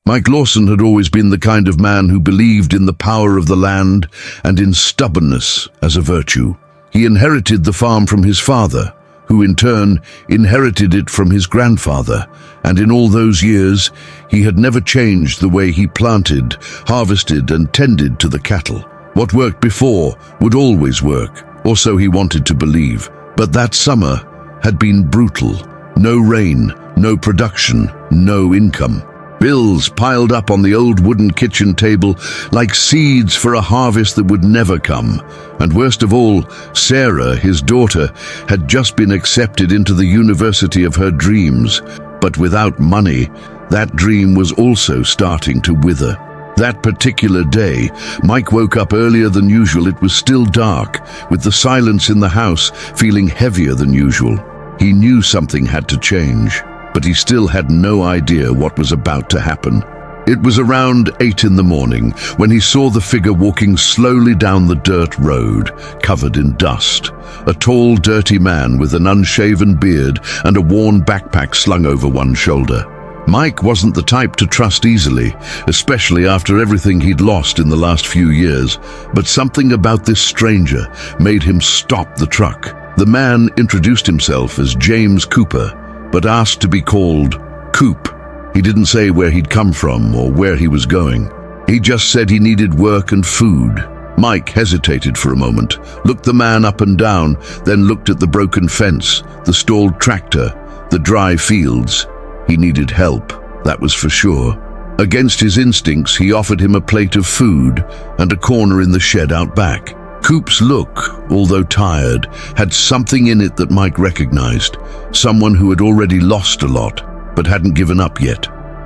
Mike Lawson had always been the kind of man who believed in the power of the land and in stubbornness as a virtue. He inherited the farm from his father, who in turn inherited it from his grandfather, and in all those years he had never changed the way he planted, harvested and tended to the cattle. What worked before would always work, or so he wanted to believe. But that summer had been brutal. No rain, no production, no income. Bills piled up on the old wooden kitchen table like seeds for a harvest that would never come. And worst of all, Sarah, his daughter, had just been accepted into the university of her dreams. But without money, that dream was also starting to wither. That particular day, Mike woke up earlier than usual. It was still dark, with the silence in the house feeling heavier than usual. He knew something had to change, but he still had no idea what was about to happen. It was around 8 in the morning when he saw the figure walking slowly down the dirt road, covered in dust. A tall, dirty man with an unshaven beard and a worn backpack slung over one shoulder. Mike wasn't the type to trust easily, especially after everything he'd lost in the last few years, but something about this stranger made him stop the truck. The man introduced himself as James Cooper, but asked to be called Coop. He didn't say where he'd come from or where he was going. He just said he needed work and food. Mike hesitated for a moment, looked the man up and down, then looked at the broken fence, the stalled tractor, the dry fields. He needed help, that was for sure. Against his instincts, he offered him a plate of food and a corner in the shed out back. Coop's look, although tired, had something in it that Mike recognized. Someone who had already lost a lot, but hadn't given up yet.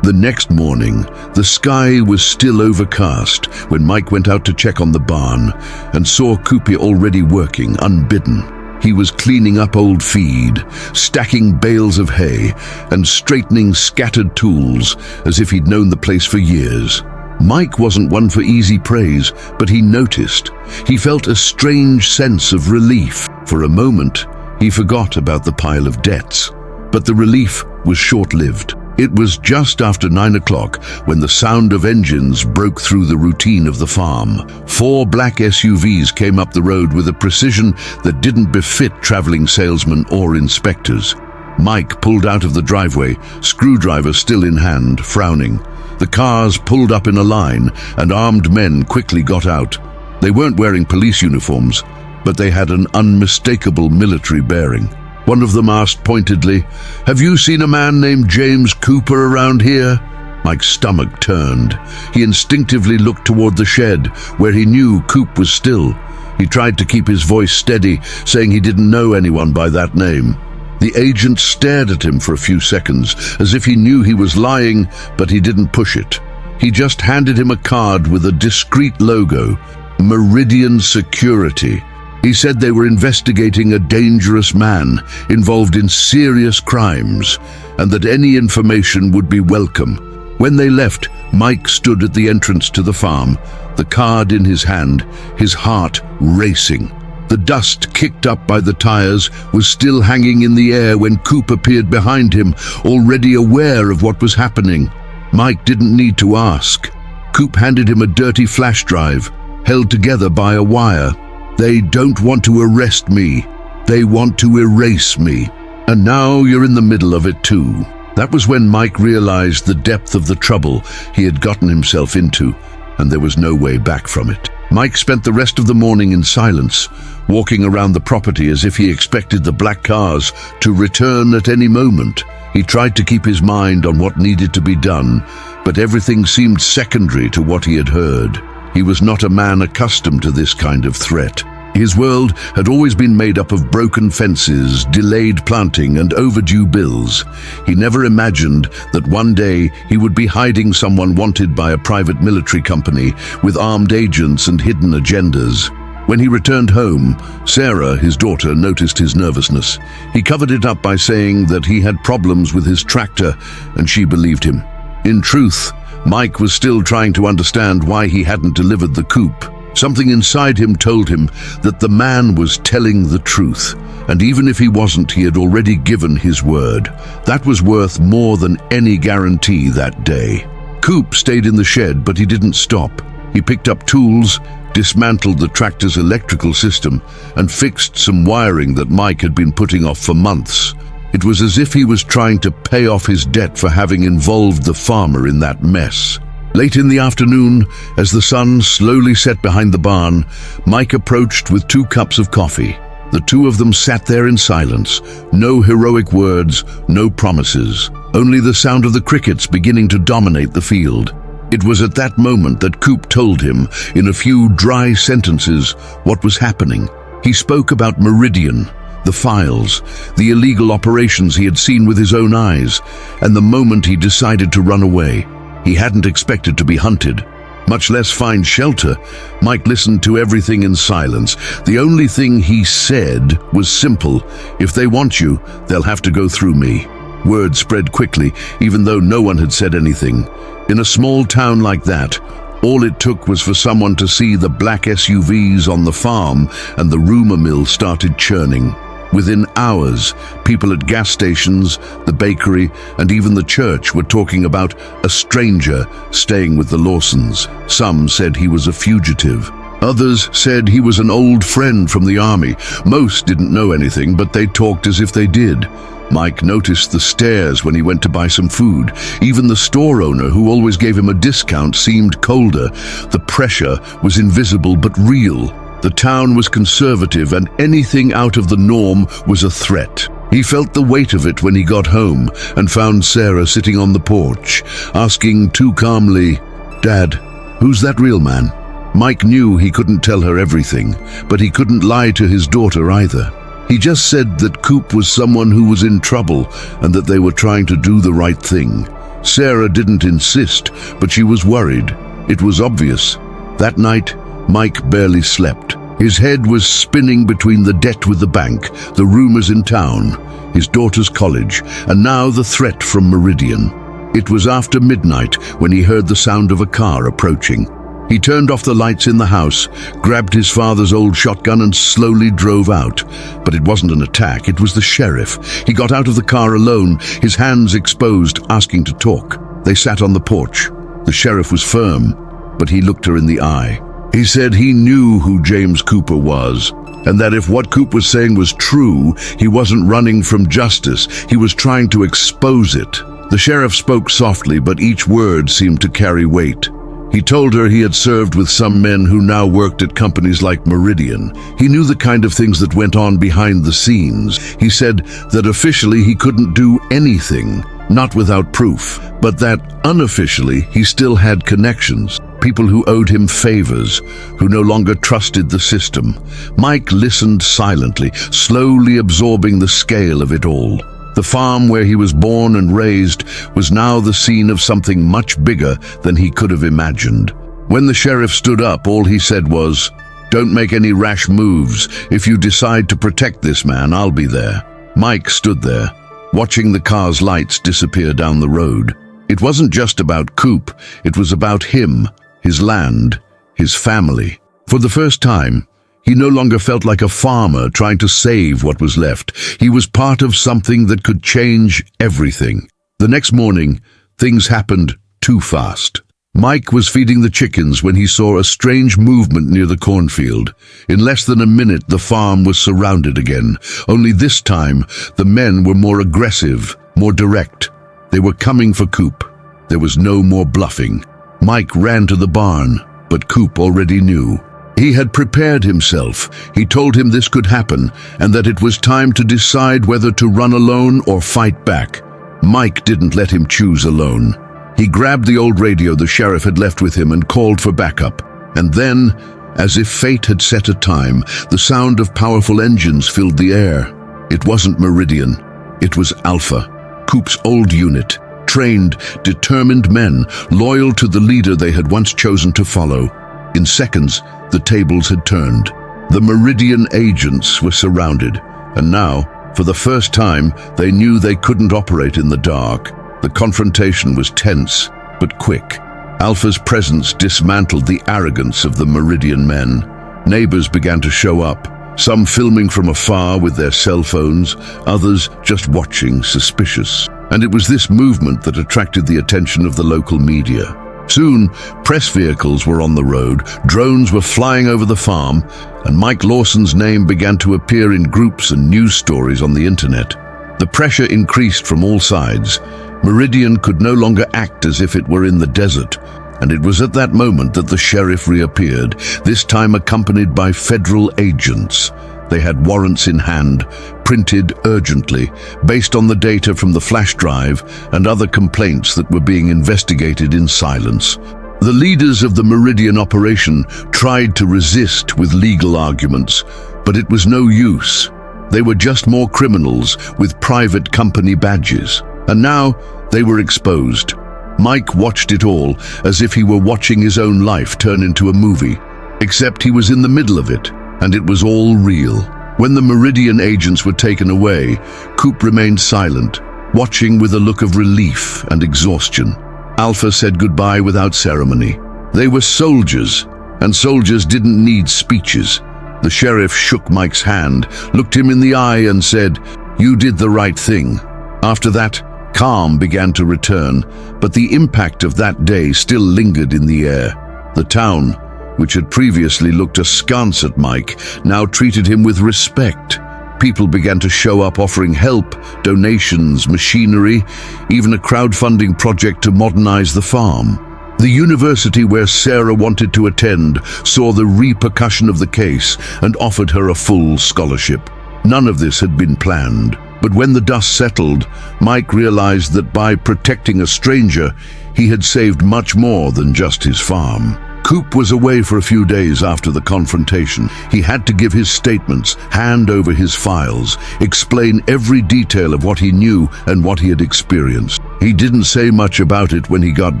The next morning, the sky was still overcast when Mike went out to check on the barn and saw Coopy already working, unbidden. He was cleaning up old feed, stacking bales of hay, and straightening scattered tools as if he'd known the place for years. Mike wasn't one for easy praise, but he noticed. He felt a strange sense of relief. For a moment, he forgot about the pile of debts. But the relief was short-lived. It was just after 9 o'clock when the sound of engines broke through the routine of the farm. 4 black SUVs came up the road with a precision that didn't befit traveling salesmen or inspectors. Mike pulled out of the driveway, screwdriver still in hand, frowning. The cars pulled up in a line, and armed men quickly got out. They weren't wearing police uniforms, but they had an unmistakable military bearing. One of them asked pointedly, "Have you seen a man named James Cooper around here?" Mike's stomach turned. He instinctively looked toward the shed, where he knew Coop was still. He tried to keep his voice steady, saying he didn't know anyone by that name. The agent stared at him for a few seconds, as if he knew he was lying, but he didn't push it. He just handed him a card with a discreet logo, Meridian Security. He said they were investigating a dangerous man involved in serious crimes, and that any information would be welcome. When they left, Mike stood at the entrance to the farm, the card in his hand, his heart racing. The dust kicked up by the tires was still hanging in the air when Coop appeared behind him, already aware of what was happening. Mike didn't need to ask. Coop handed him a dirty flash drive, held together by a wire. "They don't want to arrest me. They want to erase me. And now you're in the middle of it too." That was when Mike realized the depth of the trouble he had gotten himself into, and there was no way back from it. Mike spent the rest of the morning in silence, walking around the property as if he expected the black cars to return at any moment. He tried to keep his mind on what needed to be done, but everything seemed secondary to what he had heard. He was not a man accustomed to this kind of threat. His world had always been made up of broken fences, delayed planting, and overdue bills. He never imagined that one day he would be hiding someone wanted by a private military company with armed agents and hidden agendas. When he returned home, Sarah, his daughter, noticed his nervousness. He covered it up by saying that he had problems with his tractor, and she believed him. In truth, Mike was still trying to understand why he hadn't delivered the Coop. Something inside him told him that the man was telling the truth, and even if he wasn't, he had already given his word. That was worth more than any guarantee that day. Coop stayed in the shed, but he didn't stop. He picked up tools, dismantled the tractor's electrical system, and fixed some wiring that Mike had been putting off for months. It was as if he was trying to pay off his debt for having involved the farmer in that mess. Late in the afternoon, as the sun slowly set behind the barn, Mike approached with 2 cups of coffee. The two of them sat there in silence. No heroic words, no promises. Only the sound of the crickets beginning to dominate the field. It was at that moment that Coop told him, in a few dry sentences, what was happening. He spoke about Meridian, the files, the illegal operations he had seen with his own eyes, and the moment he decided to run away. He hadn't expected to be hunted, much less find shelter. Mike listened to everything in silence. The only thing he said was simple: if they want you, they'll have to go through me. Word spread quickly, even though no one had said anything. In a small town like that, all it took was for someone to see the black SUVs on the farm, and the rumor mill started churning. Within hours, people at gas stations, the bakery, and even the church were talking about a stranger staying with the Lawsons. Some said he was a fugitive. Others said he was an old friend from the army. Most didn't know anything, but they talked as if they did. Mike noticed the stares when he went to buy some food. Even the store owner, who always gave him a discount, seemed colder. The pressure was invisible but real. The town was conservative, and anything out of the norm was a threat. He felt the weight of it when he got home and found Sarah sitting on the porch, asking too calmly, "Dad, who's that real man?" Mike knew he couldn't tell her everything, but he couldn't lie to his daughter either. He just said that Coop was someone who was in trouble and that they were trying to do the right thing. Sarah didn't insist, but she was worried. It was obvious. That night, Mike barely slept. His head was spinning between the debt with the bank, the rumors in town, his daughter's college, and now the threat from Meridian. It was after midnight when he heard the sound of a car approaching. He turned off the lights in the house, grabbed his father's old shotgun and slowly drove out. But it wasn't an attack, it was the sheriff. He got out of the car alone, his hands exposed, asking to talk. They sat on the porch. The sheriff was firm, but he looked her in the eye. He said he knew who James Cooper was, and that if what Coop was saying was true, he wasn't running from justice, he was trying to expose it. The sheriff spoke softly, but each word seemed to carry weight. He told her he had served with some men who now worked at companies like Meridian. He knew the kind of things that went on behind the scenes. He said that officially he couldn't do anything, not without proof, but that unofficially he still had connections, people who owed him favors, who no longer trusted the system. Mike listened silently, slowly absorbing the scale of it all. The farm where he was born and raised was now the scene of something much bigger than he could have imagined. When the sheriff stood up, all he said was, "Don't make any rash moves. If you decide to protect this man, I'll be there." Mike stood there, watching the car's lights disappear down the road. It wasn't just about Coop, it was about him, his land, his family. For the first time, he no longer felt like a farmer trying to save what was left. He was part of something that could change everything. The next morning, things happened too fast. Mike was feeding the chickens when he saw a strange movement near the cornfield. In less than a minute, the farm was surrounded again. Only this time, the men were more aggressive, more direct. They were coming for Coop. There was no more bluffing. Mike ran to the barn, but Coop already knew. He had prepared himself. He told him this could happen, and that it was time to decide whether to run alone or fight back. Mike didn't let him choose alone. He grabbed the old radio the sheriff had left with him and called for backup. And then, as if fate had set a time, the sound of powerful engines filled the air. It wasn't Meridian. It was Alpha, Coop's old unit. Trained, determined men, loyal to the leader they had once chosen to follow. In seconds, the tables had turned. The Meridian agents were surrounded, and now, for the first time, they knew they couldn't operate in the dark. The confrontation was tense, but quick. Alpha's presence dismantled the arrogance of the Meridian men. Neighbors began to show up, some filming from afar with their cell phones, others just watching, suspicious. And it was this movement that attracted the attention of the local media. Soon, press vehicles were on the road, drones were flying over the farm, and Mike Lawson's name began to appear in groups and news stories on the internet. The pressure increased from all sides. Meridian could no longer act as if it were in the desert, and it was at that moment that the sheriff reappeared, this time accompanied by federal agents. They had warrants in hand, printed urgently, based on the data from the flash drive and other complaints that were being investigated in silence. The leaders of the Meridian operation tried to resist with legal arguments, but it was no use. They were just more criminals with private company badges. And now they were exposed. Mike watched it all as if he were watching his own life turn into a movie, except he was in the middle of it, and it was all real. When the Meridian agents were taken away, Coop remained silent, watching with a look of relief and exhaustion. Alpha said goodbye without ceremony. They were soldiers, and soldiers didn't need speeches. The sheriff shook Mike's hand, looked him in the eye and said, "You did the right thing." After that, calm began to return, but the impact of that day still lingered in the air. The town, which had previously looked askance at Mike, now treated him with respect. People began to show up offering help, donations, machinery, even a crowdfunding project to modernize the farm. The university where Sarah wanted to attend saw the repercussion of the case and offered her a full scholarship. None of this had been planned, but when the dust settled, Mike realized that by protecting a stranger, he had saved much more than just his farm. Coop was away for a few days after the confrontation. He had to give his statements, hand over his files, explain every detail of what he knew and what he had experienced. He didn't say much about it when he got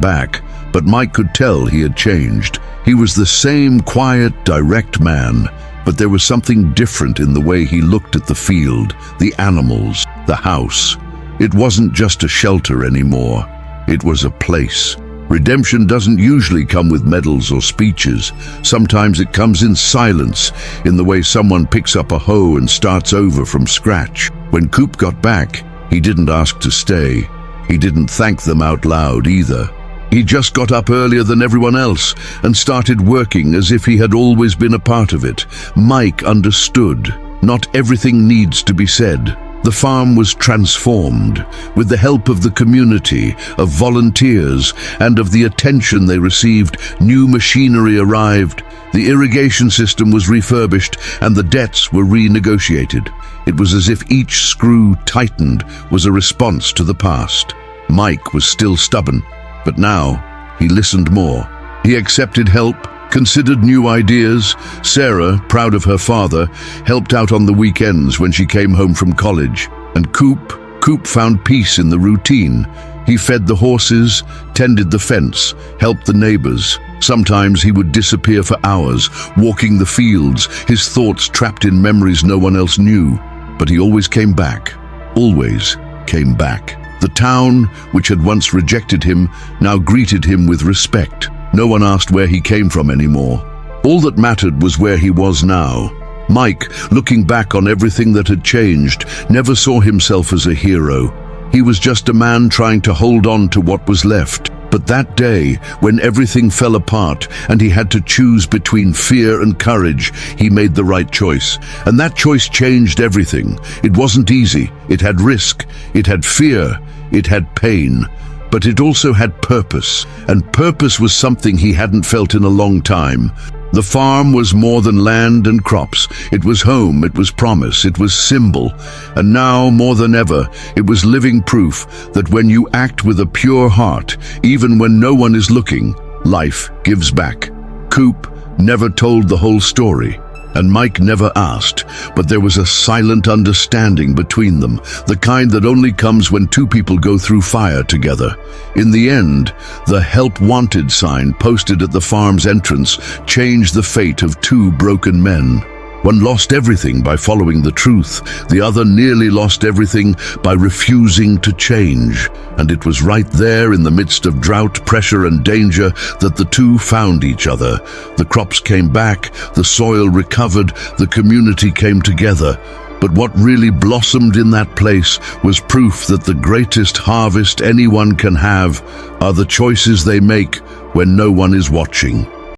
back, but Mike could tell he had changed. He was the same quiet, direct man, but there was something different in the way he looked at the field, the animals, the house. It wasn't just a shelter anymore. It was a place. Redemption doesn't usually come with medals or speeches. Sometimes it comes in silence, in the way someone picks up a hoe and starts over from scratch. When Coop got back, he didn't ask to stay. He didn't thank them out loud either. He just got up earlier than everyone else and started working as if he had always been a part of it. Mike understood. Not everything needs to be said. The farm was transformed. With the help of the community, of volunteers, and of the attention they received, new machinery arrived. The irrigation system was refurbished and the debts were renegotiated. It was as if each screw tightened was a response to the past. Mike was still stubborn, but now he listened more. He accepted help, considered new ideas. Sarah, proud of her father, helped out on the weekends when she came home from college. And Coop found peace in the routine. He fed the horses, tended the fence, helped the neighbors. Sometimes he would disappear for hours, walking the fields, his thoughts trapped in memories no one else knew. But he always came back. Always came back. The town, which had once rejected him, now greeted him with respect. No one asked where he came from anymore. All that mattered was where he was now. Mike, looking back on everything that had changed, never saw himself as a hero. He was just a man trying to hold on to what was left. But that day, when everything fell apart and he had to choose between fear and courage, he made the right choice. And that choice changed everything. It wasn't easy. It had risk. It had fear. It had pain. But it also had purpose, and purpose was something he hadn't felt in a long time. The farm was more than land and crops. It was home, it was promise, it was symbol. And now, more than ever, it was living proof that when you act with a pure heart, even when no one is looking, life gives back. Coop never told the whole story, and Mike never asked, but there was a silent understanding between them, the kind that only comes when two people go through fire together. In the end, the "Help Wanted" sign posted at the farm's entrance changed the fate of two broken men. One lost everything by following the truth. The other nearly lost everything by refusing to change. And it was right there in the midst of drought, pressure, and danger that the two found each other. The crops came back, the soil recovered, the community came together. But what really blossomed in that place was proof that the greatest harvest anyone can have are the choices they make when no one is watching.